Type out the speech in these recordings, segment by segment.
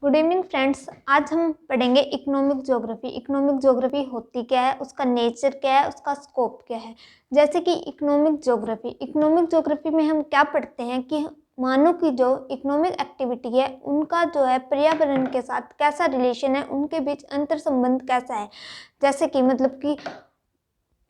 Good evening friends. आज हम पढ़ेंगे इकोनॉमिक ज्योग्राफी। इकोनॉमिक ज्योग्राफी होती क्या है, उसका नेचर क्या है, उसका स्कोप क्या है। जैसे कि इकोनॉमिक ज्योग्राफी में हम क्या पढ़ते हैं कि मानव की जो इकोनॉमिक एक्टिविटी है उनका जो है पर्यावरण के साथ कैसा रिलेशन है, उनके बीच अंतर संबंध कैसा है। जैसे कि मतलब कि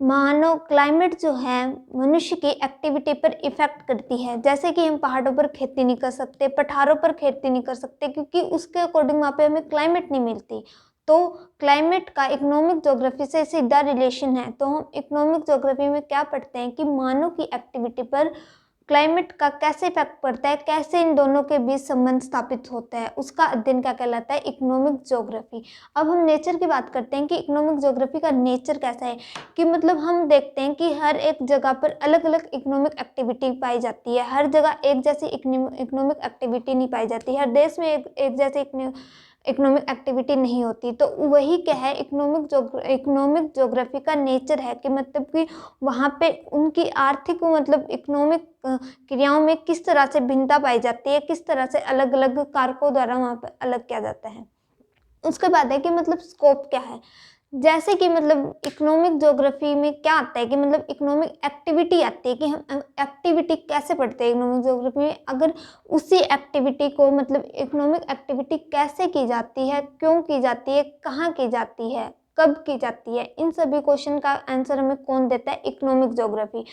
मानो क्लाइमेट जो है मनुष्य की एक्टिविटी पर इफेक्ट करती है। जैसे कि हम पहाड़ों पर खेती नहीं कर सकते, पठारों पर खेती नहीं कर सकते, क्योंकि उसके अकॉर्डिंग वहाँ पे हमें क्लाइमेट नहीं मिलती। तो क्लाइमेट का इकोनॉमिक ज्योग्राफी से सीधा रिलेशन है। तो हम इकोनॉमिक ज्योग्राफी में क्या पढ़ते हैं कि मानव की एक्टिविटी पर क्लाइमेट का कैसे इफेक्ट पड़ता है, कैसे इन दोनों के बीच संबंध स्थापित होता है, उसका अध्ययन क्या कहलाता है, इकोनॉमिक ज्योग्राफी। अब हम नेचर की बात करते हैं कि इकोनॉमिक ज्योग्राफी का नेचर कैसा है। कि मतलब हम देखते हैं कि हर एक जगह पर अलग अलग इकोनॉमिक एक्टिविटी पाई जाती है। हर जगह एक जैसी इकोनॉमिक एक्टिविटी नहीं पाई जाती। हर देश में एक जैसे इकोनॉमिक एक्टिविटी नहीं होती। तो वही क्या है, इकोनॉमिक ज्योग्राफी का नेचर है कि मतलब कि वहाँ पे उनकी आर्थिक मतलब इकोनॉमिक क्रियाओं में किस तरह से भिन्नता पाई जाती है, किस तरह से अलग अलग कारकों द्वारा वहाँ पर अलग किया जाता है। उसके बाद है कि मतलब स्कोप क्या है। जैसे कि मतलब इकोनॉमिक ज्योग्राफी में क्या आता है कि मतलब इकोनॉमिक एक्टिविटी आती है कि हम एक्टिविटी कैसे पढ़ते हैं इकोनॉमिक ज्योग्राफी में। अगर उसी एक्टिविटी को मतलब इकोनॉमिक एक्टिविटी कैसे की जाती है, क्यों की जाती है, कहाँ की जाती है, कब की जाती है, इन सभी क्वेश्चन का आंसर हमें कौन देता है, इकोनॉमिक ज्योग्राफी।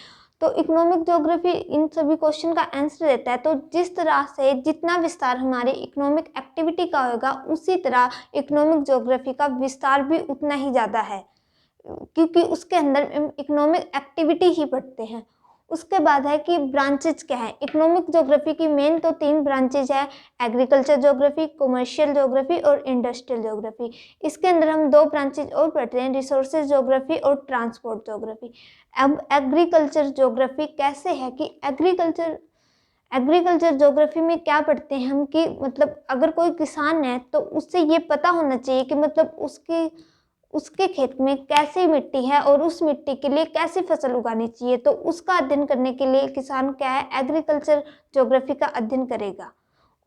तो इकोनॉमिक ज्योग्राफी इन सभी क्वेश्चन का आंसर देता है। तो जिस तरह से जितना विस्तार हमारे इकोनॉमिक एक्टिविटी का होगा, उसी तरह इकोनॉमिक ज्योग्राफी का विस्तार भी उतना ही ज़्यादा है, क्योंकि उसके अंदर इकोनॉमिक एक्टिविटी ही पढ़ते हैं। उसके बाद है कि ब्रांचेज क्या है। इकोनॉमिक ज्योग्राफी की मेन तो 3 ब्रांचेज है, एग्रीकल्चर ज्योग्राफी, कमर्शियल ज्योग्राफी और इंडस्ट्रियल ज्योग्राफी। इसके अंदर हम 2 ब्रांचेज और पढ़ते हैं, रिसोर्सेज ज्योग्राफी और ट्रांसपोर्ट ज्योग्राफी। अब एग्रीकल्चर ज्योग्राफी कैसे है कि एग्रीकल्चर ज्योग्राफी में क्या पढ़ते हैं हम कि मतलब अगर कोई किसान है तो उससे ये पता होना चाहिए कि मतलब उसके खेत में कैसी मिट्टी है और उस मिट्टी के लिए कैसी फसल उगानी चाहिए। तो उसका अध्ययन करने के लिए किसान क्या है, एग्रीकल्चर ज्योग्राफी का अध्ययन करेगा।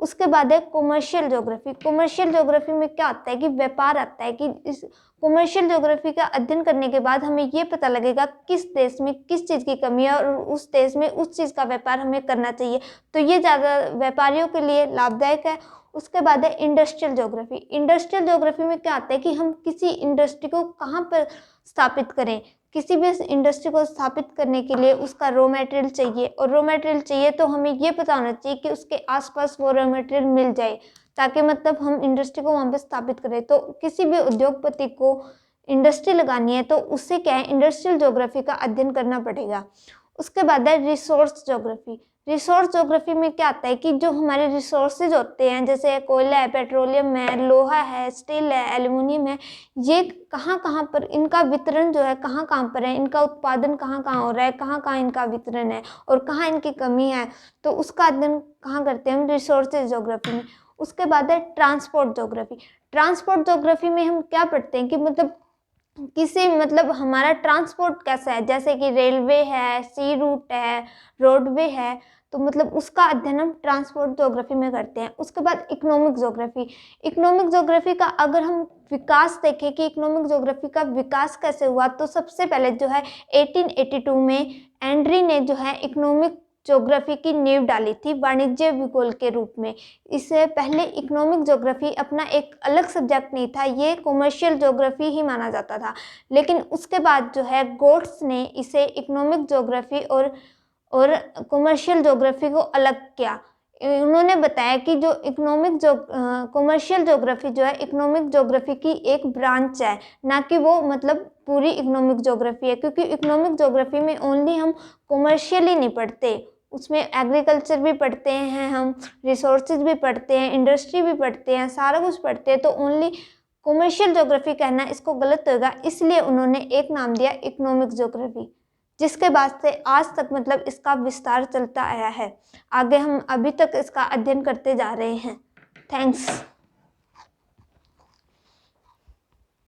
उसके बाद है कमर्शियल ज्योग्राफी। कमर्शियल ज्योग्राफी में क्या आता है कि व्यापार आता है। कि इस कमर्शियल ज्योग्राफी का अध्ययन करने के बाद हमें ये पता लगेगा किस देश में किस चीज़ की कमी है और उस देश में उस चीज़ का व्यापार हमें करना चाहिए। तो ये ज़्यादा व्यापारियों के लिए लाभदायक है। उसके बाद है इंडस्ट्रियल ज्योग्राफी। इंडस्ट्रियल ज्योग्राफी में क्या आता है कि हम किसी इंडस्ट्री को कहाँ पर स्थापित करें। किसी भी इंडस्ट्री को स्थापित करने के लिए उसका रॉ मटेरियल चाहिए, और रॉ मटेरियल चाहिए तो हमें ये पता होना चाहिए कि उसके आसपास वो रॉ मटेरियल मिल जाए, ताकि मतलब हम इंडस्ट्री को वहाँ पे स्थापित करें। तो किसी भी उद्योगपति को इंडस्ट्री लगानी है तो उससे क्या है, इंडस्ट्रियल ज्योग्राफी का अध्ययन करना पड़ेगा। उसके बाद है रिसोर्स ज्योग्राफी। रिसोर्स ज्योग्राफी में क्या आता है कि जो हमारे रिसोर्सेज होते हैं, जैसे कोयला है, पेट्रोलियम है, लोहा है, स्टील है, एल्युमिनियम है, ये कहाँ कहाँ पर इनका वितरण जो है कहाँ कहाँ पर है, इनका उत्पादन कहाँ कहाँ हो रहा है, कहाँ कहाँ इनका वितरण है और कहाँ इनकी कमी है। तो उसका अध्ययन कहाँ करते हैं हम, रिसोर्सेज ज्योग्राफी में। उसके बाद है ट्रांसपोर्ट ज्योग्राफी। ट्रांसपोर्ट ज्योग्राफी में हम क्या पढ़ते हैं कि मतलब किसी मतलब हमारा ट्रांसपोर्ट कैसा है, जैसे कि रेलवे है, सी रूट है, रोडवे है। तो मतलब उसका अध्ययन हम ट्रांसपोर्ट ज्योग्राफी में करते हैं। उसके बाद इकोनॉमिक ज्योग्राफी। इकोनॉमिक ज्योग्राफी का अगर हम विकास देखें कि इकोनॉमिक ज्योग्राफी का विकास कैसे हुआ, तो सबसे पहले जो है 1882 में एंड्री ने जो है इकोनॉमिक ज्योग्राफी की नींव डाली थी वाणिज्य भूगोल के रूप में। इससे पहले इकोनॉमिक ज्योग्राफी अपना एक अलग सब्जेक्ट नहीं था, ये कमर्शियल ज्योग्राफी ही माना जाता था। लेकिन उसके बाद जो है गोट्स ने इसे इकोनॉमिक ज्योग्राफी और कमर्शियल ज्योग्राफी को अलग किया। उन्होंने बताया कि जो कमर्शियल ज्योग्राफी जो है इकोनॉमिक ज्योग्राफी की एक ब्रांच है, ना कि वो मतलब पूरी इकोनॉमिक ज्योग्राफी है। क्योंकि इकोनॉमिक ज्योग्राफी में ओनली हम कमर्शियल ही नहीं पढ़ते, उसमें एग्रीकल्चर भी पढ़ते हैं, हम रिसोर्सेज भी पढ़ते हैं, इंडस्ट्री भी पढ़ते हैं, सारा कुछ पढ़ते हैं। तो ओनली कमर्शियल ज्योग्राफी कहना इसको गलत होगा, इसलिए उन्होंने एक नाम दिया इकोनॉमिक ज्योग्राफी, जिसके बाद से आज तक मतलब इसका विस्तार चलता आया है। आगे हम अभी तक इसका अध्ययन करते जा रहे हैं। थैंक्स।